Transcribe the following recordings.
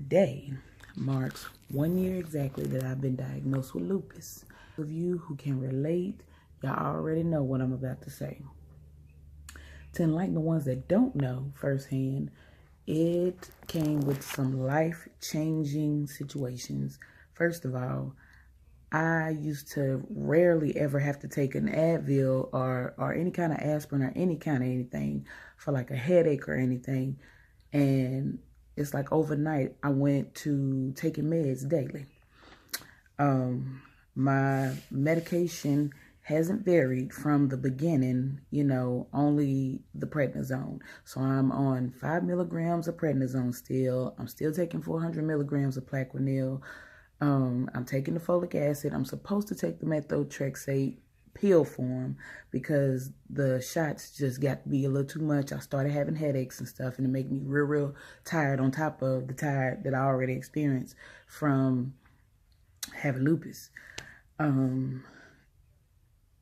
Today marks 1 year exactly that I've been diagnosed with lupus. Those of you who can relate, y'all already know what I'm about to say. To enlighten the ones that don't know firsthand, it came with some life-changing situations. First of all, I used to rarely ever have to take an Advil or any kind of aspirin or any kind of anything for like a headache or anything. And it's like overnight, I went to taking meds daily. My medication hasn't varied from the beginning, only the prednisone. So I'm on 5 milligrams of prednisone still. I'm still taking 400 milligrams of Plaquenil. I'm taking the folic acid. I'm supposed to take the methotrexate pill form because the shots just got to be a little too much. I started having headaches and stuff, and it made me real tired on top of the tired that I already experienced from having lupus.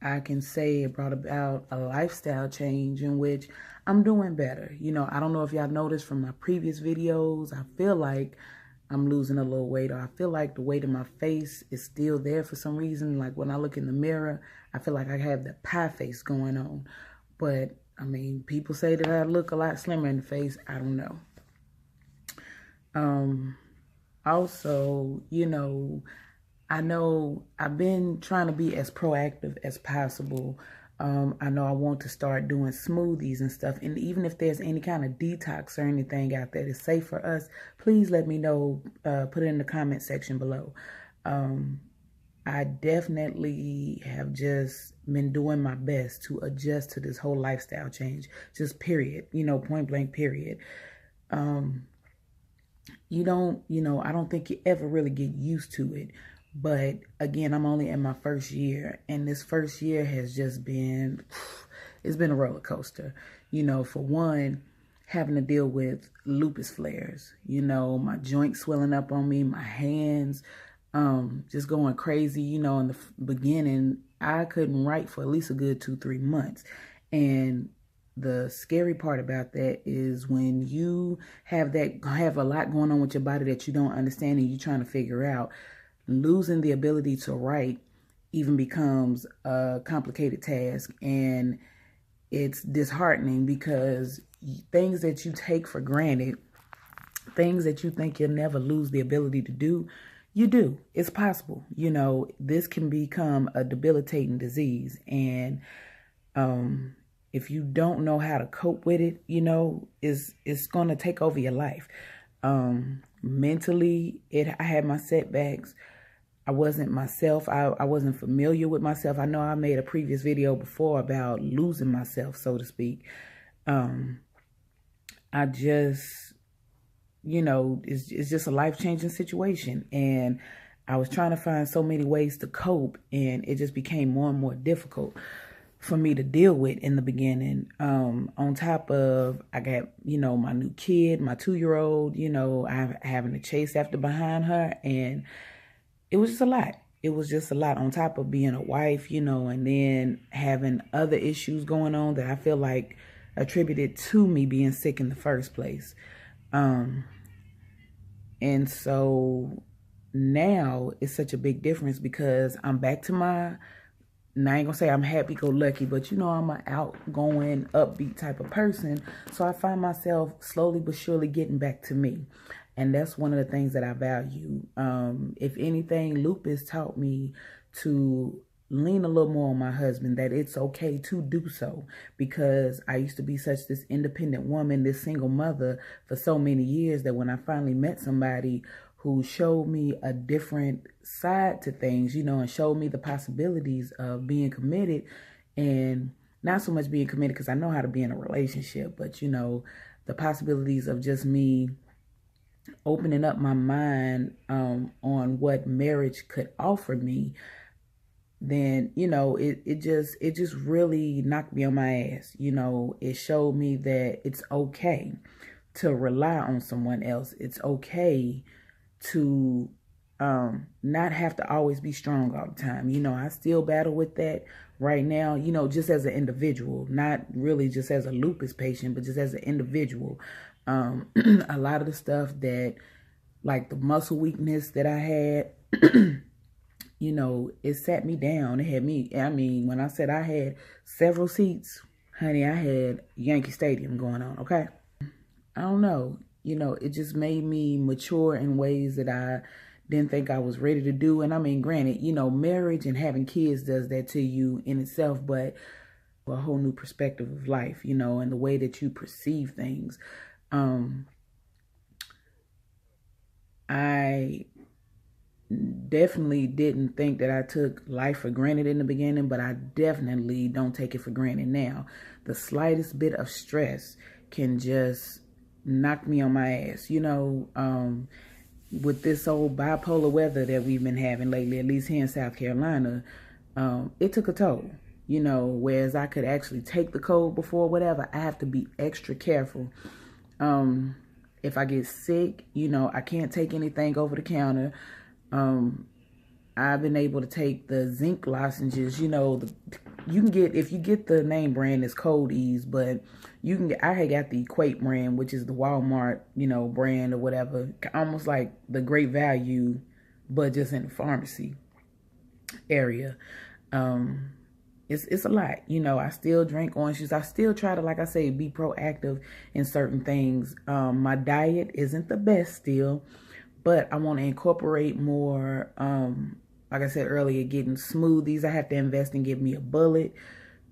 I can say it brought about a lifestyle change in which I'm doing better. I don't know if y'all noticed from my previous videos, I feel like I'm losing a little weight, or I feel like the weight in my face is still there for some reason. Like when I look in the mirror, I feel like I have the pie face going on. But I mean, people say that I look a lot slimmer in the face. I don't know. Also, I know I've been trying to be as proactive as possible. I know I want to start doing smoothies and stuff. And even if there's any kind of detox or anything out there that's safe for us, please let me know. Put it in the comment section below. I definitely have just been doing my best to adjust to this whole lifestyle change. Just period. Point blank period. I don't think you ever really get used to it. But again, I'm only in my first year, and this first year has just been, it's been a roller coaster. For one, having to deal with lupus flares, my joints swelling up on me, my hands, just going crazy. In the beginning, I couldn't write for at least a good 2-3 months. And the scary part about that is when you have a lot going on with your body that you don't understand and you're trying to figure out, losing the ability to write even becomes a complicated task, and it's disheartening because things that you take for granted, things that you think you'll never lose the ability to do, you do. It's possible. This can become a debilitating disease, and if you don't know how to cope with it, it's going to take over your life. Mentally, I had my setbacks. I wasn't myself. I wasn't familiar with myself. I know I made a previous video before about losing myself, so to speak. I just, it's just a life-changing situation. And I was trying to find so many ways to cope, and it just became more and more difficult for me to deal with in the beginning. On top of, I got, my new kid, my 2-year-old, I'm having to chase after behind her, and it was just a lot. It was just a lot on top of being a wife, and then having other issues going on that I feel like attributed to me being sick in the first place. And so now it's such a big difference because I'm back to my, and I ain't gonna say I'm happy-go-lucky, but I'm an outgoing, upbeat type of person. So I find myself slowly but surely getting back to me. And that's one of the things that I value. If anything, lupus taught me to lean a little more on my husband, that it's okay to do so. Because I used to be such this independent woman, this single mother for so many years, that when I finally met somebody who showed me a different side to things, and showed me the possibilities of being committed, and not so much being committed because I know how to be in a relationship, but, the possibilities of just me opening up my mind on what marriage could offer me, then, it just really knocked me on my ass. It showed me that it's okay to rely on someone else. It's okay to not have to always be strong all the time. I still battle with that right now, just as an individual, not really just as a lupus patient, but just as an individual. A lot of the stuff that like the muscle weakness that I had, you know, it sat me down. It had me, I mean, when I said I had several seats, honey, I had Yankee Stadium going on, okay? I don't know. You know, it just made me mature in ways that I didn't think I was ready to do. And I mean, granted, you know, marriage and having kids does that to you in itself, but a whole new perspective of life, you know, and the way that you perceive things. I definitely didn't think that I took life for granted in the beginning, but I definitely don't take it for granted now. The slightest bit of stress can just knock me on my ass, you know. With this old bipolar weather that we've been having lately, at least here in South Carolina, it took a toll, you know. Whereas I could actually take the cold before whatever, I have to be extra careful. If I get sick, you know, I can't take anything over the counter. I've been able to take the zinc lozenges, you know, you can get, if you get the name brand, it's Cold Ease, but you can get, I had got the Equate brand, which is the Walmart, you know, brand or whatever, almost like the Great Value, but just in the pharmacy area. It's a lot, you know. I still drink orange juice. I still try to, like I say, be proactive in certain things. My diet isn't the best still, but I want to incorporate more, like I said earlier, getting smoothies. I have to invest in getting me a bullet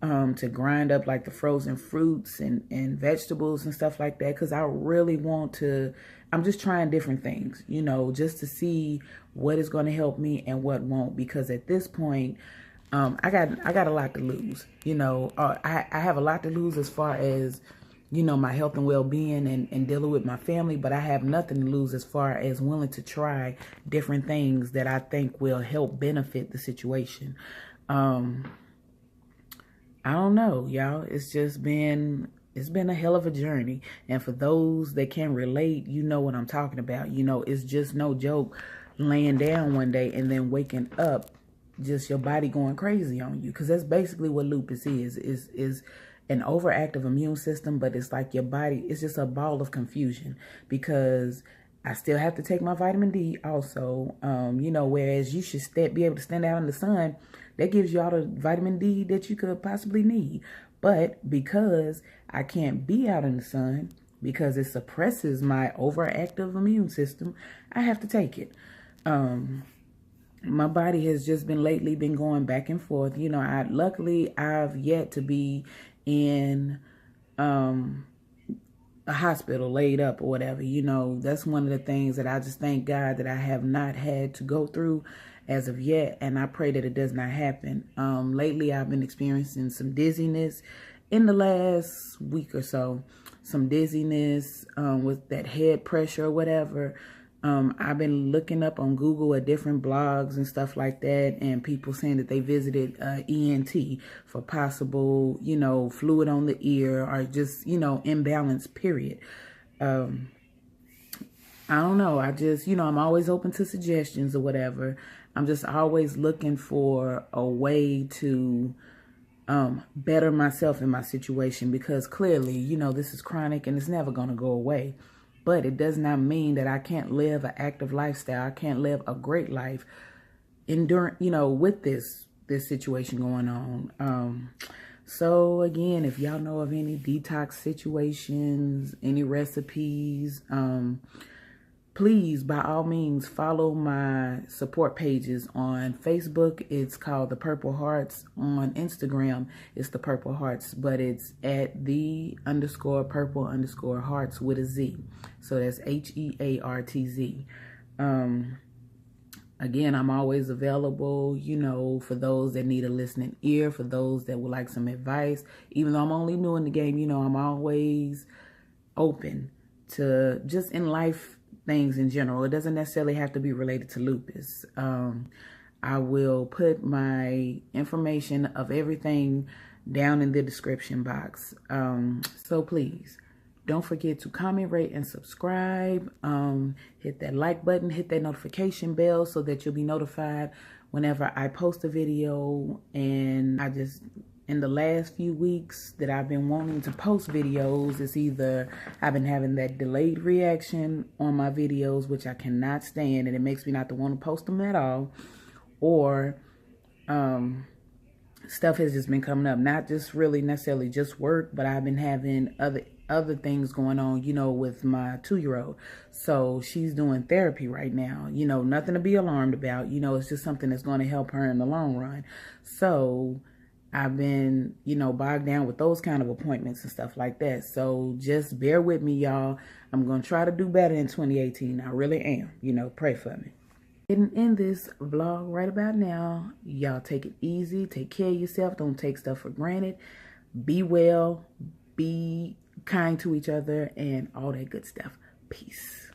to grind up like the frozen fruits and vegetables and stuff like that, because I really want to, I'm just trying different things, you know, just to see what is going to help me and what won't, because at this point, I got a lot to lose, you know. I have a lot to lose as far as, you know, my health and well-being and dealing with my family, but I have nothing to lose as far as willing to try different things that I think will help benefit the situation. I don't know, y'all. It's been a hell of a journey. And for those that can relate, you know what I'm talking about. You know, it's just no joke laying down one day and then waking up, just your body going crazy on you. Because that's basically what lupus is an overactive immune system, but it's like your body, it's just a ball of confusion, because I still have to take my vitamin D also, you know, whereas you should be able to stand out in the sun. That gives you all the vitamin D that you could possibly need. But because I can't be out in the sun, because it suppresses my overactive immune system, I have to take it. My body has just lately been going back and forth. You know, luckily I've yet to be in a hospital laid up or whatever. You know, that's one of the things that I just thank God that I have not had to go through as of yet, and I pray that it does not happen. Lately I've been experiencing some dizziness in the last week or so, some dizziness with that head pressure or whatever. I've been looking up on Google at different blogs and stuff like that, and people saying that they visited ENT for possible, you know, fluid on the ear or just, you know, imbalance, period. I don't know. I just, you know, I'm always open to suggestions or whatever. I'm just always looking for a way to better myself in my situation, because clearly, you know, this is chronic and it's never going to go away. But it does not mean that I can't live an active lifestyle. I can't live a great life enduring, you know, with this situation going on. So again, if y'all know of any detox situations, any recipes, please, by all means, follow my support pages on Facebook. It's called The Purple Hearts. On Instagram, it's The Purple Hearts, but it's at _purple_hearts with a Z. So that's HEARTZ. Again, I'm always available, you know, for those that need a listening ear, for those that would like some advice. Even though I'm only new in the game, you know, I'm always open to just in life things in general. It doesn't necessarily have to be related to lupus. I will put my information of everything down in the description box. So please don't forget to comment, rate, and subscribe. Hit that like button, hit that notification bell so that you'll be notified whenever I post a video. And I just in the last few weeks that I've been wanting to post videos, it's either I've been having that delayed reaction on my videos, which I cannot stand, and it makes me not to want to post them at all, or stuff has just been coming up, not just really necessarily just work, but I've been having other things going on, you know, with my 2-year-old. So she's doing therapy right now, you know, nothing to be alarmed about, you know, it's just something that's going to help her in the long run. So I've been, you know, bogged down with those kind of appointments and stuff like that. So just bear with me, y'all. I'm going to try to do better in 2018. I really am. You know, pray for me. Getting in this vlog right about now. Y'all take it easy. Take care of yourself. Don't take stuff for granted. Be well. Be kind to each other and all that good stuff. Peace.